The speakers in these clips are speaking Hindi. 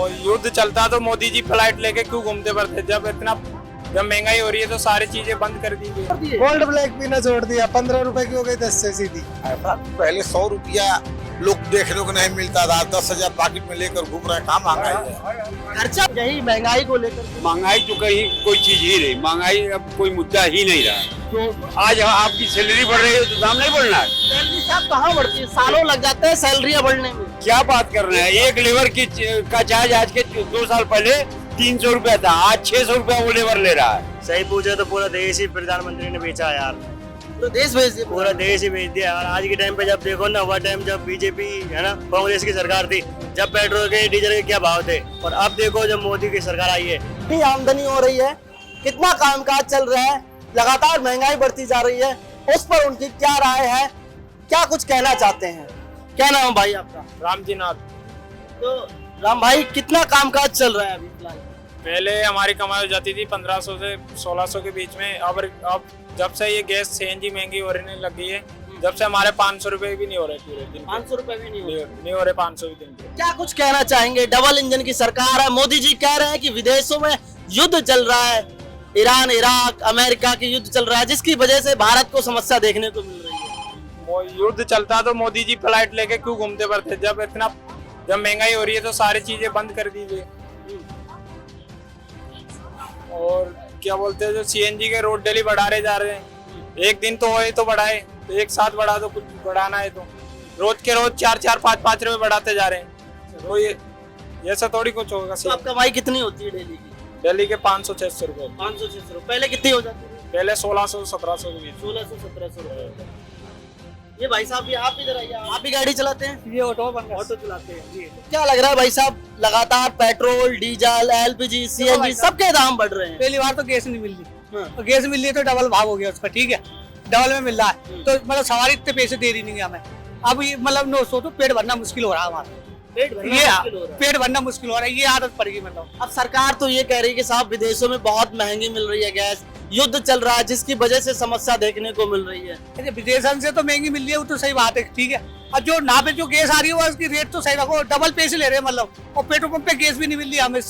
युद्ध चलता तो मोदी जी फ्लाइट लेके क्यों घूमते फिरते? जब महंगाई हो रही है तो सारी चीजें बंद कर दी गई। गोल्ड ब्लैक पीना छोड़ दिया, 15 रुपए की हो गई 10 से सीधी। पहले 100 रुपया लोग देखने को नहीं मिलता था, 10,000 पॉकेट में लेकर घूम रहे हैं। कहाँ महंगाई है? खर्चा यही महंगाई को लेकर। महंगाई तो कहीं कोई चीज ही नहीं, महंगाई अब कोई मुद्दा ही नहीं रहा। तो आज आपकी सैलरी बढ़ रही है तो दाम नहीं बढ़ना है। सैलरी साहब कहाँ बढ़ती है? सालों लग जाते हैं सैलरियाँ बढ़ने में। क्या बात कर रहे हैं? एक लेबर की का चार्ज आज के 2 साल पहले 300 रुपया था, आज 600 रुपया वो लेबर ले रहा है। सही पूछे तो पूरा देश ही प्रधानमंत्री ने बेचा यार, पूरा देश भेज दिया। पूरा देश ही बेच दिया यार। आज के टाइम पे जब देखो ना, हुआ टाइम जब बीजेपी है ना, कांग्रेस की सरकार थी, जब पेट्रोल के डीजल के क्या भाव थे, और अब देखो जब मोदी की सरकार आई है, कितनी आमदनी हो रही है, कितना कामकाज चल रहा है, लगातार महंगाई बढ़ती जा रही है, उस पर उनकी क्या राय है, क्या कुछ कहना चाहते हैं? क्या नाम है भाई आपका? रामजी नाथ। तो राम भाई, कितना कामकाज चल रहा है अभी फिलहाल? पहले हमारी कमाई हो जाती थी 1500 से 1600 के बीच में। अब जब से ये गैस सीएनजी महंगी होने लग गई है, जब से हमारे 500 रुपए भी नहीं हो रहे पूरे दिन। 500 रुपए भी नहीं हो रहे 500 भी दिन के। क्या कुछ कहना चाहेंगे? डबल इंजन की सरकार है, मोदी जी कह रहे हैं कि विदेशों में युद्ध चल रहा है, ईरान, इराक, अमेरिका की युद्ध चल रहा है, जिसकी वजह से भारत को समस्या देखने को मिल रही है। युद्ध चलता तो मोदी जी फ्लाइट लेके क्यों घूमते फिरते? जब महंगाई हो रही है तो सारी चीजें बंद कर दीजिए। और क्या बोलते हैं, जो सीएनजी के रोड डेली बढ़ा रहे जा रहे हैं, एक दिन तो होए तो बढ़ाए, तो एक साथ बढ़ा दो, कुछ बढ़ाना है तो रोज के रोज 4-4, 5-5 रुपए बढ़ाते जा रहे हैं। तो ये ऐसा थोड़ी कुछ होगा। तो आप कमाई कितनी होती है डेली की? दिल्ली के 500-600 रुपए। 500-600 रुपए। पहले कितनी हो जाती है? पहले 1600-1700 के बीच। 1600-1700 रुपए। ये भाई साहब, ये आप इधर आइए, आप भी गाड़ी चलाते हैं? ये ऑटो चलाते हैं जी। क्या लग रहा है भाई साहब, लगातार पेट्रोल, डीजल, एलपीजी, सीएनजी सबके दाम बढ़ रहे हैं। पहली बार तो गैस नहीं मिल रही, तो गैस मिल रही है तो डबल भाव हो गया उसका, ठीक है, डबल में मिल रहा है, तो मतलब सवारी इतने पैसे दे रही नहीं है हमें। अब ये मतलब 900 तो पेट भरना मुश्किल हो रहा है हमारा, पेट भरना मुश्किल हो रहा है, ये आदत पड़ गई। मतलब अब सरकार तो ये कह रही है कि साहब विदेशों में बहुत महंगी मिल रही है गैस, युद्ध चल रहा है जिसकी वजह से समस्या देखने को मिल रही है। विदेशन से तो महंगी मिल रही है, वो तो सही बात है, ठीक है। अब जो यहाँ पे जो गैस आ रही है उसकी रेट तो सही रखो, डबल पैसे ले रहे हैं मतलब, और पेट्रोल पंप पे गैस भी नहीं मिल रही हमें,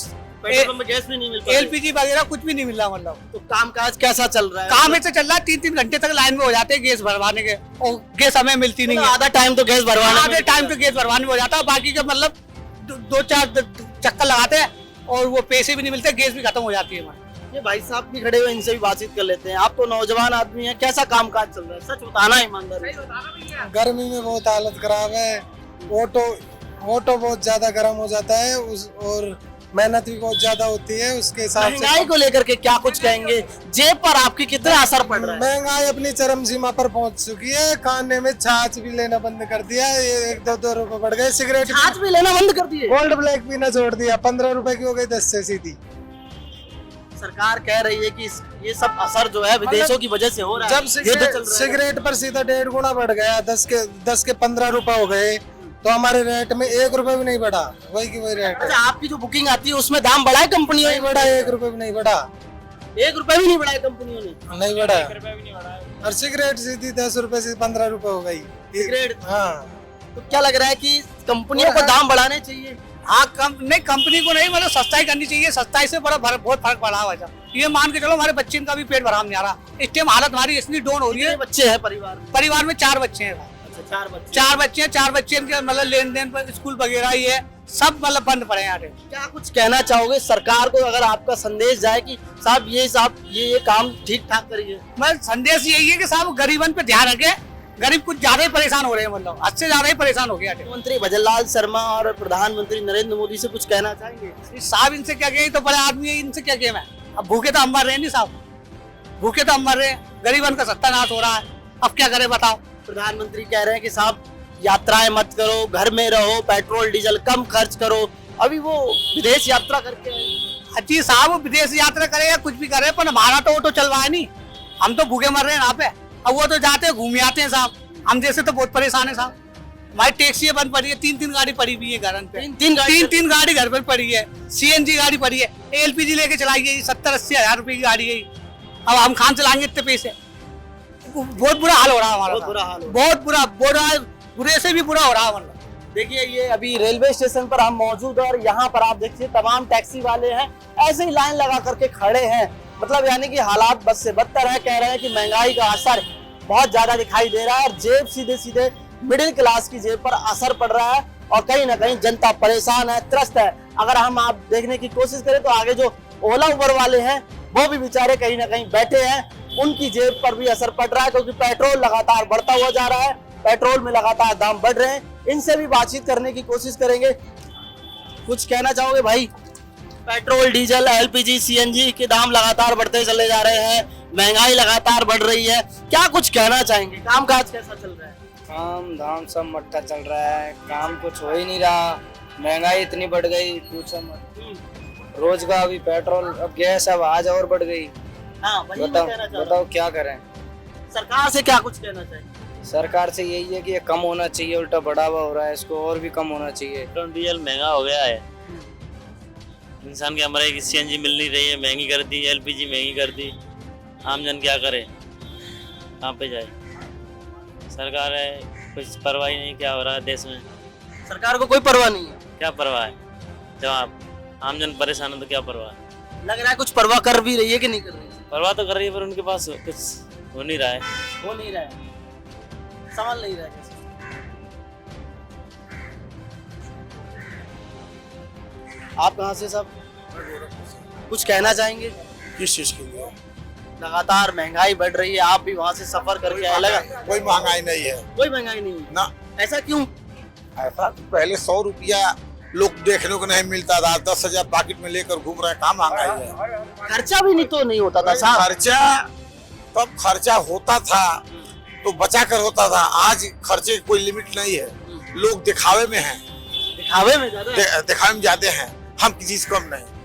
पेट्रोल पंप में गैस भी नहीं मिल रही, एलपीजी वगैरह कुछ भी नहीं मिल रहा। मतलब तो कामकाज कैसा चल रहा है? काम ऐसे चल रहा है, 3-3 घंटे तक लाइन में हो जाते हैं गैस भरवाने के, और गैस हमें मिलती नहीं है। आधा टाइम तो गैस भरवाने, आधे टाइम तो गैस भरवाने में हो जाता है, बाकी का मतलब 2-4 चक्कर लगाते हैं और वो पैसे भी नहीं मिलते, गैस भी खत्म हो जाती है हमारी। ये भाई साहब भी खड़े हुए, इनसे भी बातचीत कर लेते हैं। आप तो नौजवान आदमी हैं, कैसा कामकाज चल रहा है? सच बताना ईमानदारी। गर्मी में बहुत हालत खराब है, ऑटो बहुत ज्यादा गर्म हो जाता है, और मेहनत भी बहुत ज्यादा होती है, उसके हिसाब से। महंगाई को लेकर के क्या कुछ कहेंगे? जेब पर आपकी कितना असर पड़ रहा है? महंगाई अपनी चरम सीमा पर पहुंच चुकी है, खाने में छाछ भी लेना बंद कर दिया, ये 1-2 रुपए बढ़ गए। सिगरेट छाछ भी लेना बंद कर दिए, गोल्ड ब्लैक पीना छोड़ दिया, 15 रुपए की हो गई 10 से सीधी। सरकार कह रही है कि ये सब असर जो है विदेशों की वजह से हो रहा है। जब सिगरेट पर सीधा 1.5 गुना बढ़ गया, 10 के 15 रुपए हो गए, तो हमारे रेट में 1 रुपए भी नहीं बढ़ा, वही की वही रेट। अच्छा, आपकी जो बुकिंग आती है उसमें दाम बढ़ा है कंपनियों ने? बढ़ा, 1 रुपए भी नहीं बढ़ा, 1 रुपए भी नहीं बढ़ा है कंपनियों ने? नहीं बढ़ा। और सिगरेट सीधी 10 रुपए से 15 रुपए हो गई सिगरेट। हाँ, तो क्या लग रहा है कि कंपनियों को दाम बढ़ाने चाहिए? हाँ, नहीं, कंपनी को नहीं, मतलब सस्ताई करनी चाहिए, सस्ताई से बहुत फर्क पड़ा हुआ है। ये मान के चलो हमारे बच्चे का भी पेट भरा नहीं आ रहा, इस टाइम हालत हमारी इतनी डाउन हो रही है। बच्चे हैं परिवार में? 4 बच्चे हैं। अच्छा, 4 बच्चे। 4 बच्चे मतलब लेन देन पर स्कूल वगैरह ये सब मतलब बंद पड़े हैं। क्या कुछ कहना चाहोगे सरकार को, अगर आपका संदेश जाए कि साहब ये काम ठीक ठाक करिए? मैं संदेश यही है कि साहब गरीबन पे ध्यान रखे, गरीब कुछ ज्यादा ही परेशान हो रहे हैं, मतलब हद से ज्यादा ही परेशान हो गया। मुख्यमंत्री भजनलाल शर्मा और प्रधानमंत्री नरेंद्र मोदी से कुछ कहना चाहेंगे? साहब इनसे क्या कहें, तो बड़े आदमी है, इनसे क्या कहें मैं? अब भूखे तो हम मर रहे हैं, नहीं साहब, भूखे तो हम मर रहे हैं, गरीबन का सत्यानाश हो रहा है, अब क्या करें बताओ? प्रधानमंत्री कह रहे हैं कि साहब यात्राएं मत करो, घर में रहो, पेट्रोल डीजल कम खर्च करो। अभी वो विदेश यात्रा करके आए। जी साहब, विदेश यात्रा करे या कुछ भी करे, पर हमारा तो ऑटो चलवा है नहीं, हम तो भूखे मर रहे हैं यहाँ पे। अब वो तो जाते हैं घूम आते हैं साहब, हम जैसे तो बहुत परेशान है साहब। हमारी टैक्सी बंद पड़ी है, 3-3 गाड़ी पड़ी हुई है घर पे, 3 गाड़ी घर पर पड़ी है, सीएनजी गाड़ी पड़ी है, एलपीजी लेके चलाई गई, 70-80 हजार रुपए की गाड़ी गई। अब हम खान चलाएंगे इतने पैसे? बहुत बुरा हाल हो रहा है हमारा, बहुत बुरा, बुरे से भी बुरा हो रहा है, मतलब देखिए ये अभी रेलवे स्टेशन पर हम मौजूद हैं और यहाँ पर आप देखिए तमाम टैक्सी वाले हैं ऐसे ही लाइन लगा करके खड़े हैं। मतलब यानी कि हालात बद से बदतर है। कह रहे हैं कि महंगाई का असर बहुत ज्यादा दिखाई दे रहा है और जेब सीधे सीधे मिडिल क्लास की जेब पर असर पड़ रहा है और कहीं ना कहीं जनता परेशान है, त्रस्त है। अगर हम आप देखने की कोशिश करें तो आगे जो ओला उबर वाले हैं वो भी बेचारे कहीं ना कहीं बैठे हैं, उनकी जेब पर भी असर पड़ रहा है क्योंकि पेट्रोल लगातार बढ़ता हुआ जा रहा है, पेट्रोल में लगातार दाम बढ़ रहे हैं। इनसे भी बातचीत करने की कोशिश करेंगे। कुछ कहना चाहोगे भाई? पेट्रोल, डीजल, एलपीजी, सीएनजी के दाम लगातार बढ़ते चले जा रहे हैं, महंगाई लगातार बढ़ रही है, क्या कुछ कहना चाहेंगे? कामकाज कैसा चल रहा है? काम धाम सब मट्टा चल रहा है, काम कुछ हो ही नहीं रहा, महंगाई इतनी बढ़ गई पूछो मत। रोज का अभी पेट्रोल, अब गैस, अब आज और बढ़ गई। हाँ, वही मैं कहना चाह रहा हूँ। बताओ क्या करें? सरकार से क्या कुछ कहना चाहिए? सरकार से यही है कि ये कम होना चाहिए, उल्टा बढ़ावा हो रहा है, इसको और भी कम होना चाहिए। पेट्रोल डीजल महंगा हो गया है, इंसान के हमारे की सीएनजी मिल नहीं रही है, महंगी कर दी, एलपीजी महंगी कर दी, आम जन क्या करे, कहाँ पे जाए? सरकार है कुछ परवाह ही नहीं क्या हो रहा है देश में। सरकार को कोई परवाह नहीं है? क्या परवाह है? जब आप आम जन परेशान है तो क्या परवाह है? लग रहा है कुछ परवाह कर भी रही है कि नहीं कर रही है? परवाह तो कर रही है पर उनके पास कुछ हो नहीं रहा है। हो नहीं रहा है, संभल नहीं रहा है। आप कहाँ से सब? कुछ कहना चाहेंगे? किस चीज के लिए? लगातार महंगाई बढ़ रही है, आप भी वहाँ से सफर करके आए, लगा कोई महंगाई नहीं है कोई महंगाई नहीं है ना। ऐसा क्यों? ऐसा तो पहले 100 रुपया लोग देखने को नहीं मिलता था, 10,000 पॉकेट में लेकर घूम रहे हैं, कहाँ महंगाई है? खर्चा भी नहीं तो नहीं होता था साहब। खर्चा तब खर्चा होता था तो बचा कर होता था, आज खर्चे की कोई लिमिट नहीं है, लोग दिखावे में हैं, दिखावे में ज्यादा है। दिखावे में जाते हैं, हम किसी से कम नहीं।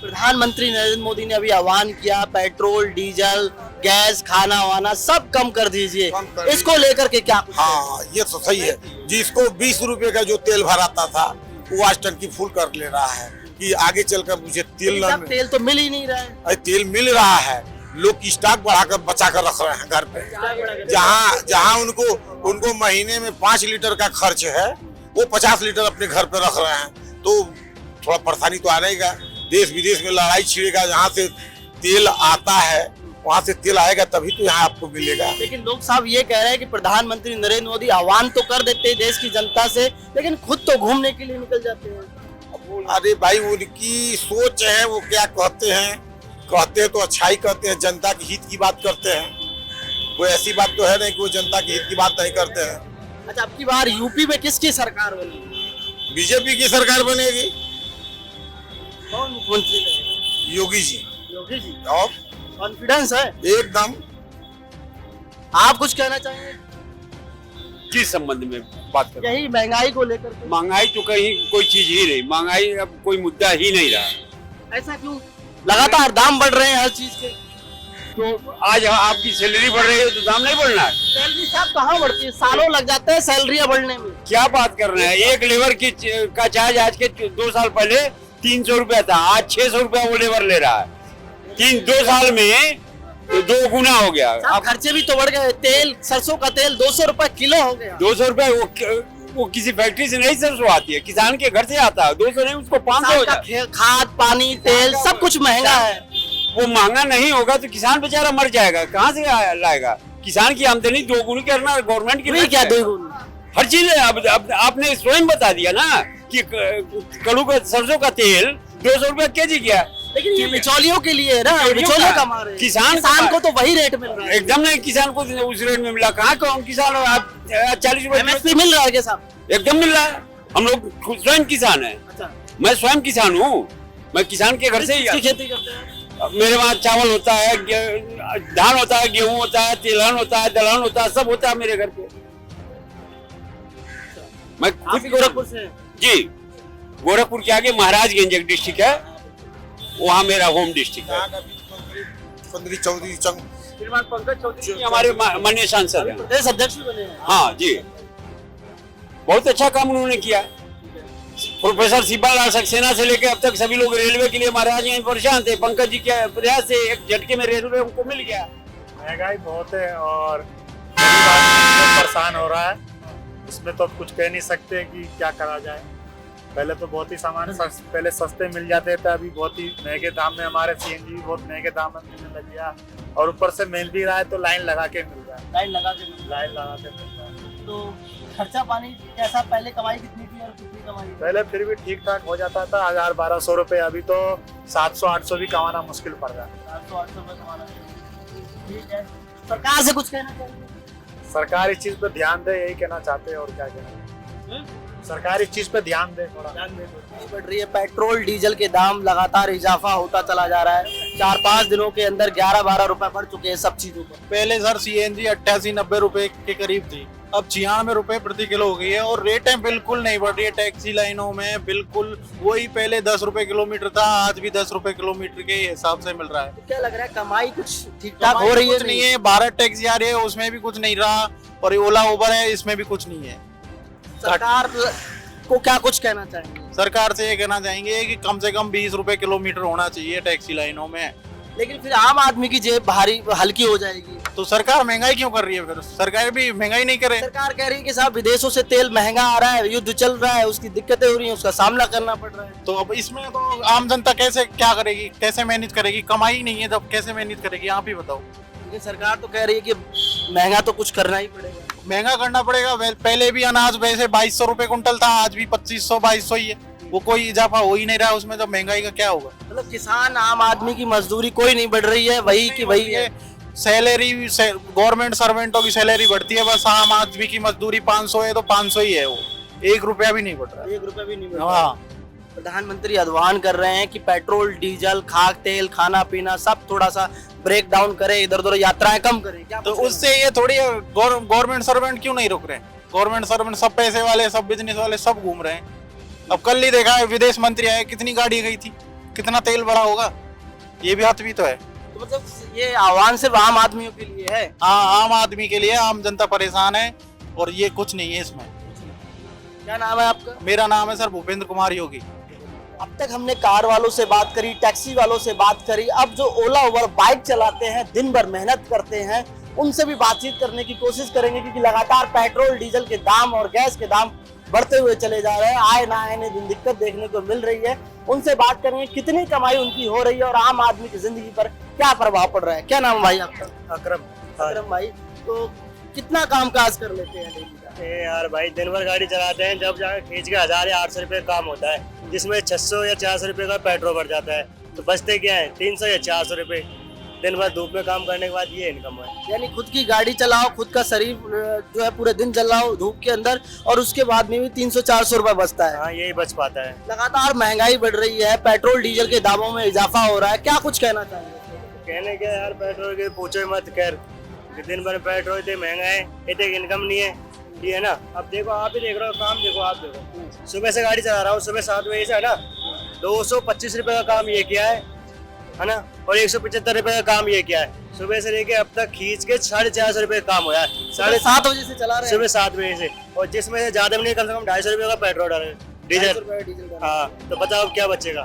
प्रधानमंत्री नरेंद्र मोदी ने अभी आह्वान किया पेट्रोल, डीजल, गैस, खाना वाना सब कम कर दीजिए, कम कर इसको लेकर के क्या? हाँ ये तो सही है। जिसको 20 रुपए का जो तेल भराता था वो आज टंकी फुल कर ले रहा है कि आगे चलकर मुझे तेल सब तेल तो मिल ही नहीं रहा है। अरे तेल मिल रहा है, लोग स्टॉक बढ़ाकर बचा कर रख रहे हैं घर पे। जहाँ उनको महीने में 5 लीटर का खर्च है वो 50 लीटर अपने घर पे रख रहे हैं, तो थोड़ा परेशानी तो आएगा। देश विदेश में लड़ाई छिड़ेगा, जहाँ से तेल आता है वहाँ से तेल आएगा तभी तो यहाँ आपको मिलेगा। लेकिन लोग साहब ये कह रहे हैं कि प्रधानमंत्री नरेंद्र मोदी आह्वान तो कर देते हैं देश की जनता से, लेकिन खुद तो घूमने के लिए निकल जाते हैं। अरे भाई उनकी सोच है, वो क्या कहते हैं तो अच्छाई कहते हैं, जनता के हित की बात करते हैं। कोई ऐसी बात तो है नहीं कि वो जनता के हित की बात नहीं करते हैं। अच्छा, अब की बार यूपी में किसकी सरकार बनेगी? बीजेपी की सरकार बनेगी। कौन मुख्यमंत्री रहेगा? योगी जी। योगी जी, और कॉन्फिडेंस है एकदम। आप कुछ कहना चाहेंगे? किस संबंध में बात कर? यही महंगाई को लेकर के। महंगाई तो कहीं कोई चीज ही नहीं, महंगाई अब कोई मुद्दा ही नहीं रहा। ऐसा क्यों? लगातार दाम बढ़ रहे हैं हर चीज के। तो आज आपकी सैलरी बढ़ रही है तो दाम नहीं बढ़ना है? सैलरी साहब कहाँ बढ़ती है? सालों लग जाते हैं सैलरियाँ बढ़ने में। क्या बात कर रहे हैं? एक लेबर की का चार्ज आज के 2 साल पहले 300 रुपया था, आज 600 रुपया वो लेबर ले रहा है। 2 साल में तो 2 गुना हो गया। अब खर्चे भी तो बढ़ गए। तेल, सरसों का तेल 200 रुपए किलो हो गया। 200 रुपया वो किसी फैक्ट्री से नहीं सरसों आती है, किसान के घर से आता है। 200 नहीं, उसको 500 हो जाता है। खाद, पानी, तेल सब कुछ महंगा है। वो महंगा नहीं होगा तो किसान बेचारा मर जाएगा, कहाँ से लाएगा? किसान की आमदनी 2 गुनी करना गवर्नमेंट की क्या 2 गुनी? हर चीज है। अब आपने स्वयं बता दिया ना कि कड़ू का सरसों का तेल 200 रुपया केजी गया। लेकिन ये बिचौलियों के लिए है ना, बिचौलिए कमा रहे हैं। किसान को तो वही रेट मिल रहा है। एकदम नहीं, किसान को उस रेट में मिला। कहाँ कौन किसान हो आप? 40 रुपए MSP मिल रहा है क्या साहब? एकदम मिल रहा है। हम लोग स्वयं किसान है। अच्छा, मैं स्वयं किसान हूँ, मैं किसान के घर से ही खेती करते हैं। मेरे वहाँ चावल होता है, धान होता है, गेहूं होता है, तिलहन होता है, दलहन होता है, सब होता है मेरे घर पे। मैं खुद गोरखपुर से? जी, गोरखपुर के आगे महाराजगंज एक डिस्ट्रिक्ट है, वहाँ मेरा होम डिस्ट्रिक्ट है। पंद्री चौधरी पंकज चौधरी हमारे माननीय सांसद हैं, प्रदेश अध्यक्ष भी बने हैं। हाँ जी, बहुत अच्छा काम उन्होंने किया। प्रोफेसर शिवपाल सक्सेना से लेकर अब तक सभी लोग रेलवे के लिए महाराजगंज परेशान थे। पंकज जी के प्रयास से एक झटके में रेलवे उनको मिल गया। महंगाई बहुत है और गरीब आदमी परेशान हो रहा है। इसमें तो अब कुछ कह नहीं सकते कि क्या करा जाए। पहले तो बहुत ही सामान पहले सस्ते मिल जाते थे, अभी बहुत ही महंगे दाम में हमारे सीएनजी भी बहुत महंगे दाम में मिलने लग गया, और ऊपर से मिल भी रहा है तो लाइन लगा के मिल रहा है। लाइन लगा के लाइन लगा के मिल रहा है। तो खर्चा पानी कैसा, पहले कमाई कितनी थी और कितनी कमाई? पहले फिर भी ठीक ठाक हो जाता था, 1000-1200 रुपए, अभी तो 700-800 भी कमाना मुश्किल पड़ रहा है। 700-800 रुपए कमाना। ठीक है, सरकार से कुछ कहना चाहिए? सरकार इस चीज पे ध्यान दे, यही कहना चाहते हैं, और क्या कहना। सरकार इस चीज पे ध्यान दे, थोड़ा ध्यान दे। बढ़ रही है, पेट्रोल डीजल के दाम लगातार इजाफा होता चला जा रहा है। 4-5 दिनों के अंदर 11-12 रुपए बढ़ चुके हैं सब चीजों पर। पहले सर सीएनजी 88-90 रुपए के करीब थी, अब 96 रुपए प्रति किलो हो गई है, और रेटें बिल्कुल नहीं बढ़ रही है। टैक्सी लाइनों में बिल्कुल वही पहले 10 रुपए किलोमीटर था, आज भी 10 रुपए किलोमीटर के हिसाब से मिल रहा है। तो क्या लग रहा है, कमाई कुछ ठीक ठाक हो रही है? कुछ नहीं है, भारत टैक्सी आ रही है उसमें भी कुछ नहीं रहा, और ओला उबर है इसमें भी कुछ नहीं है। सरकार को क्या कुछ कहना चाहेंगे? सरकार से ये कहना चाहेंगे कि कम से कम 20 रुपए किलोमीटर होना चाहिए टैक्सी लाइनों में। लेकिन फिर आम आदमी की जेब भारी हल्की हो जाएगी। तो सरकार महंगाई क्यों कर रही है? फिर सरकार भी महंगाई नहीं करे। सरकार कह रही है कि साहब विदेशों से तेल महंगा आ रहा है, युद्ध चल रहा है, उसकी दिक्कतें हो रही हैं, उसका सामना करना पड़ रहा है। तो अब इसमें तो आम जनता कैसे क्या करेगी, कैसे मैनेज करेगी? कमाई नहीं है तब कैसे मैनेज करेगी, आप ही बताओ। लेकिन सरकार तो कह रही है कि महंगा तो कुछ करना ही पड़ेगा। महंगा करना पड़ेगा। पहले भी अनाज वैसे 2200 रुपए कुंटल था, आज भी 2500-2200 ही है, वो कोई इजाफा हो ही नहीं रहा उसमें, तो महंगाई का क्या होगा? मतलब किसान आम आदमी की मजदूरी कोई नहीं बढ़ रही है, वही की वही है। सैलरी गवर्नमेंट सर्वेंटों की सैलरी बढ़ती है, बस आम आदमी की मजदूरी 500 है तो 500 ही है, वो 1 रुपया भी नहीं बढ़ रहा। 1 रुपया भी नहीं बढ़ रहा। प्रधानमंत्री आह्वान कर रहे हैं कि पेट्रोल डीजल खाक तेल खाना पीना सब थोड़ा सा ब्रेक डाउन करे, इधर उधर यात्राएं कम करे। क्या तो उससे ये थोड़ी गवर्नमेंट सर्वेंट क्यों नहीं रुक रहे? गवर्नमेंट सर्वेंट सब पैसे वाले, सब बिजनेस वाले सब घूम रहे हैं। अब कल ही देखा है विदेश मंत्री आए, कितनी गाड़ी गई थी, कितना तेल बढ़ा होगा, ये भी हाथ भी तो है। तो मतलब ये आह्वान सिर्फ आम आदमियों के लिए है? हाँ, आम आदमी के लिए, आम जनता परेशान है, और ये कुछ नहीं है इसमें। क्या नाम है आपका? मेरा नाम है सर भूपेंद्र कुमार योगी। अब तक हमने कार वालों से बात करी, टैक्सी वालों से बात करी, अब जो ओला उबर बाइक चलाते हैं, दिन भर मेहनत करते हैं, उनसे भी बातचीत करने की कोशिश करेंगे, क्योंकि लगातार पेट्रोल डीजल के दाम और गैस के दाम बढ़ते हुए चले जा रहे हैं। आए ना आए दिन दिक्कत देखने को मिल रही है। उनसे बात करेंगे कितनी कमाई उनकी हो रही है और आम आदमी की जिंदगी पर क्या प्रभाव पड़ रहा है। क्या नाम है भाई आपका? अकरम। अकरम भाई, तो कितना काम काज कर लेते हैं डेली का? यार भाई दिन भर गाड़ी चलाते हैं, जब जाकर खींच के 1000 या 800 रुपए काम होता है, जिसमें 600 या 400 रुपए का पेट्रोल बढ़ जाता है, तो बचते क्या है 300 या 400 रुपए। दिन भर धूप में काम करने के बाद ये इनकम है। यानी खुद की गाड़ी चलाओ, खुद का शरीर जो है पूरे दिन चलाओ धूप के अंदर, और उसके बाद में भी 300-400 रुपए बचता है। हाँ, यही बच पाता है। लगातार महंगाई बढ़ रही है, पेट्रोल डीजल के दामों में इजाफा हो रहा है, क्या कुछ कहना चाहिए? कहने क्या यार, पेट्रोल के पूछो मत, खैर दिन भर पेट्रोल इतने महंगा है, इतने इनकम नहीं है, ये है ना। अब देखो, आप ही देख रहे हो, काम देखो, आप देखो, सुबह से गाड़ी चला रहा हूँ, सुबह 7 बजे से, है ना, 225 रुपए का काम ये किया है ना, और 175 रुपए का काम ये किया है। सुबह से लेके अब तक खींच के 450 रुपए का काम हुआ है। 7:30 बजे से चला रहे हैं? सुबह 7 बजे से, और जिसमें से ज्यादा में नहीं, कम से कम 250 रुपए का पेट्रोल डाले, डीजल। हाँ, तो बताओ क्या बचेगा?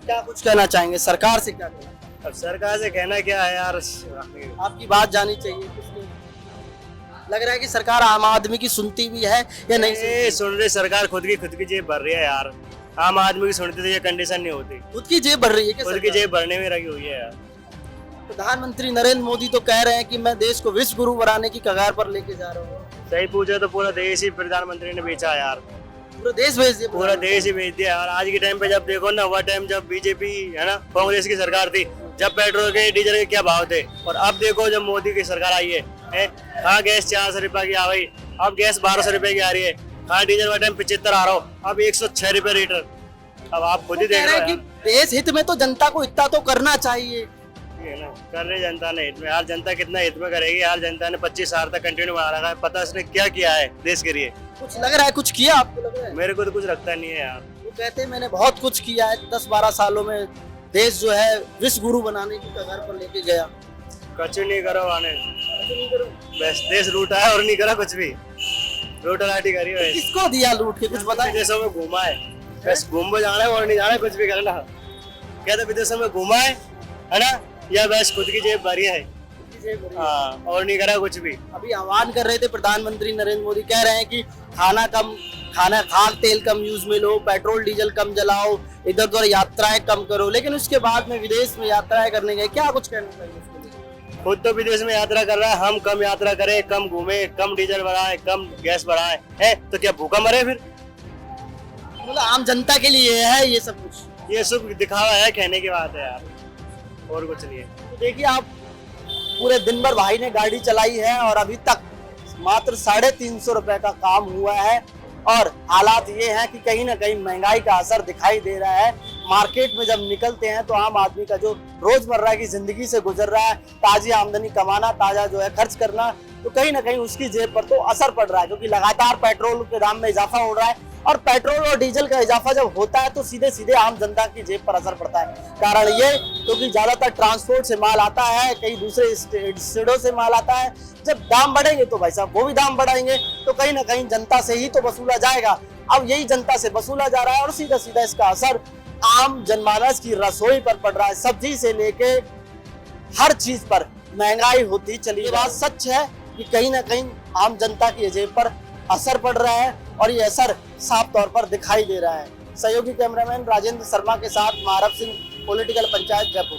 क्या कुछ कहना चाहेंगे सरकार से? क्या कहना? अब सरकार से कहना क्या है यार, आपकी बात जानी चाहिए। लग रहा है कि सरकार आम आदमी की सुनती भी है या नहीं सुन रही? सरकार खुद की जेब भर रही है यार। आम आदमी की सुनती तो ये कंडीशन नहीं होती। खुद की जेब भर रही है? खुद की जेब भरने में लगी हुई है यार। प्रधानमंत्री नरेंद्र मोदी तो कह रहे हैं कि मैं देश को विश्व गुरु बनाने की कगार पर लेके जा रहा हूँ। सही पूछे तो पूरा देश ही प्रधानमंत्री ने बेचा यार। पूरा देश बेच दिया? पूरा देश ही बेच दिया यार। आज के टाइम पे जब देखो ना, वह टाइम जब बीजेपी है ना, कांग्रेस की सरकार थी, जब पेट्रोल के डीजल के क्या भाव थे, और अब देखो जब मोदी की सरकार आई है, हाँ गैस 400 रुपए की आ गई, अब गैस 1200 रुपए की आ रही है। हाँ, डीजल वाला टाइम 75 आ रहा हो, अब 106 रुपए लीटर। अब आप खुद ही देख रहे हैं। देश हित में तो जनता को इतना तो करना चाहिए, कर रही जनता ने हित में। यार जनता कितना हित में करेगी यार? जनता ने 25 साल तक कंटिन्यू बना रखा है, पता उसने क्या किया है देश के लिए? कुछ लग रहा है? कुछ किया आपको लग रहा है? मेरे को तो कुछ लगता नहीं है यार। वो कहते हैं मैंने बहुत कुछ किया है, 10-12 सालों में देश जो है विश्व गुरु बनाने की कगार पर लेके गया। कुछ नहीं करो आने, बस देश लूटा है और नहीं करा कुछ भी। लूटा लाठी करी है। किसको दिया लूट के? कुछ बताए? विदेशों में घुमा है, बस घूमने जाना है और नहीं जाना है, कुछ भी करना। क्या तो विदेशों में घुमा है ना, या बस खुद की जेब भरी है? जेब भरी है। हाँ, और नहीं करा कुछ भी। अभी आह्वान कर रहे थे प्रधानमंत्री नरेंद्र मोदी, कह रहे हैं कि खाद तेल कम यूज में लो, पेट्रोल डीजल कम जलाओ, इधर उधर यात्राएं कम करो, लेकिन उसके बाद में विदेश में यात्राएं करने गए, क्या कुछ कहना चाहिए उसके लिए? खुद तो विदेश में यात्रा कर रहा है, हम कम यात्रा करें, कम घूमे, कम डीजल बढ़ाए, कम गैस बढ़ाए, है तो क्या भूखा मरे फिर? मतलब आम जनता के लिए है ये सब कुछ? ये सब दिखावा है, कहने की बात है यार, और कुछ नहीं है। तो देखिए, आप पूरे दिन भर भाई ने गाड़ी चलाई है और अभी तक मात्र 350 रुपए का काम हुआ है, और हालात ये हैं कि कहीं ना कहीं महंगाई का असर दिखाई दे रहा है। मार्केट में जब निकलते हैं तो आम आदमी का जो रोजमर्रा की जिंदगी से गुजर रहा है, ताजी आमदनी कमाना, ताजा जो है खर्च करना, तो कहीं ना कहीं उसकी जेब पर तो असर पड़ रहा है, क्योंकि लगातार पेट्रोल के दाम में इजाफा हो रहा है, और पेट्रोल और डीजल का इजाफा जब होता है तो सीधे सीधे आम जनता की जेब पर असर पड़ता है। कारण ये क्योंकि ज्यादातर ट्रांसपोर्ट से माल आता है, कई दूसरे स्टेटों से माल आता है, जब दाम बढ़ेंगे तो भाई साहब वो भी दाम बढ़ाएंगे, तो कहीं ना कहीं जनता से ही तो वसूला जाएगा। अब यही जनता से वसूला जा रहा है और सीधा सीधा इसका असर आम जनमानस की रसोई पर पड़ रहा है। सब्जी से लेके हर चीज पर महंगाई होती चली। ये बात सच है कि कहीं ना कहीं आम जनता की जेब पर असर पड़ रहा है, और ये असर साफ तौर पर दिखाई दे रहा है। सहयोगी कैमरामैन राजेंद्र शर्मा के साथ मारब सिंह, पॉलिटिकल पंचायत, जयपुर।